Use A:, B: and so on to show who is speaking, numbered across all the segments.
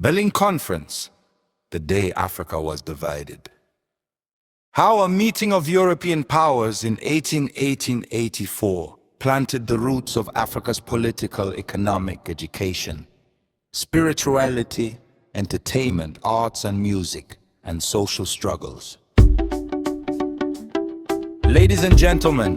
A: Berlin Conference, the day Africa was divided. How a meeting of European powers in 1884 planted the roots of Africa's political, economic, education, spirituality, entertainment, arts and music, and social struggles. Ladies and gentlemen,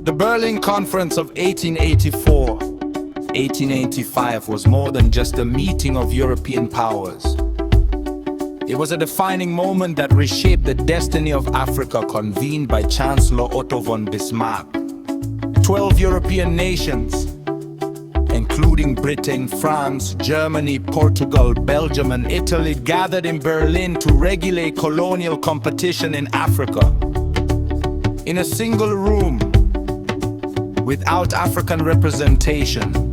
A: the Berlin Conference of 1885 was more than just a meeting of European powers. It was a defining moment that reshaped the destiny of Africa, convened by Chancellor Otto von Bismarck. 12 European nations, including Britain, France, Germany, Portugal, Belgium, and Italy, gathered in Berlin to regulate colonial competition in Africa. In a single room, without African representation,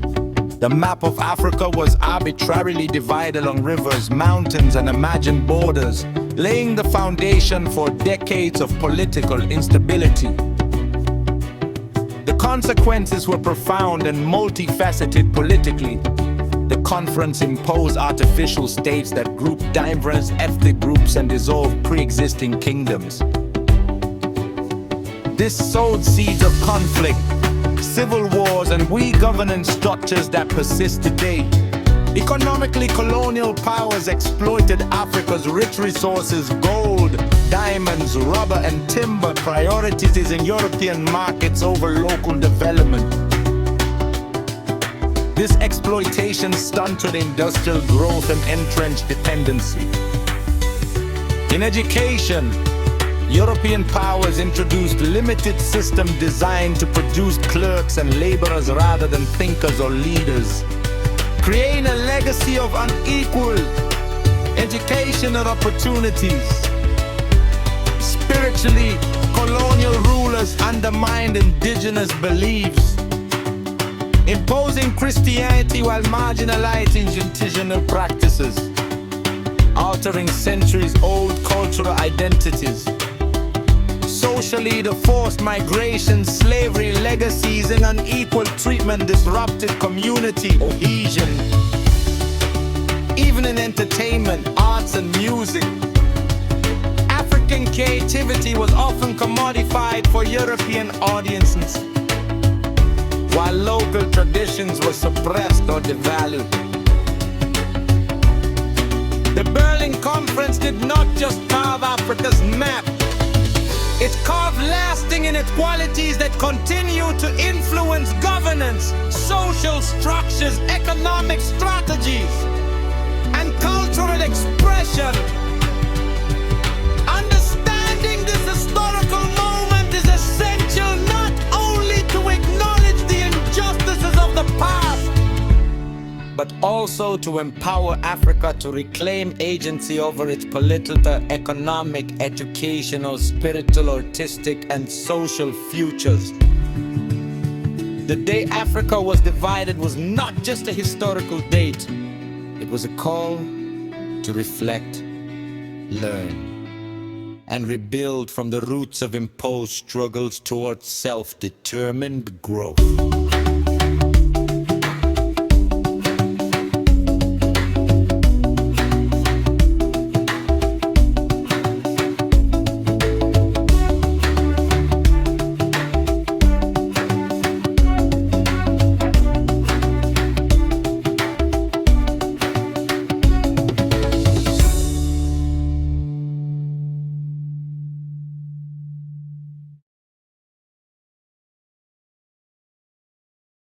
A: the map of Africa was arbitrarily divided along rivers, mountains, and imagined borders, laying the foundation for decades of political instability. The consequences were profound and multifaceted politically. The conference imposed artificial states that grouped diverse ethnic groups and dissolved pre-existing kingdoms. This sowed seeds of conflict, civil wars, and weak governance structures that persist today. Economically, colonial powers exploited Africa's rich resources: gold, diamonds, rubber, and timber, prioritizing European markets over local development. This exploitation stunted industrial growth and entrenched dependency. In education, European powers introduced limited systems designed to produce clerks and laborers rather than thinkers or leaders, creating a legacy of unequal educational opportunities. Spiritually, colonial rulers undermined indigenous beliefs, imposing Christianity while marginalizing traditional practices, altering centuries-old cultural identities. Socially, the forced migration, slavery, legacies, and unequal treatment disrupted community cohesion. Even in entertainment, arts, and music, African creativity was often commodified for European audiences, while local traditions were suppressed or devalued. The Berlin Conference did not just carve Africa's map. It carved lasting inequalities that continue to influence governance, social structures, economic strategies, and cultural expression. Understanding this historical moment is essential not only to acknowledge the injustices of the past, but also to empower Africa to reclaim agency over its political, economic, educational, spiritual, artistic, and social futures. The day Africa was divided was not just a historical date. It was a call to reflect, learn, and rebuild from the roots of imposed struggles towards self-determined growth.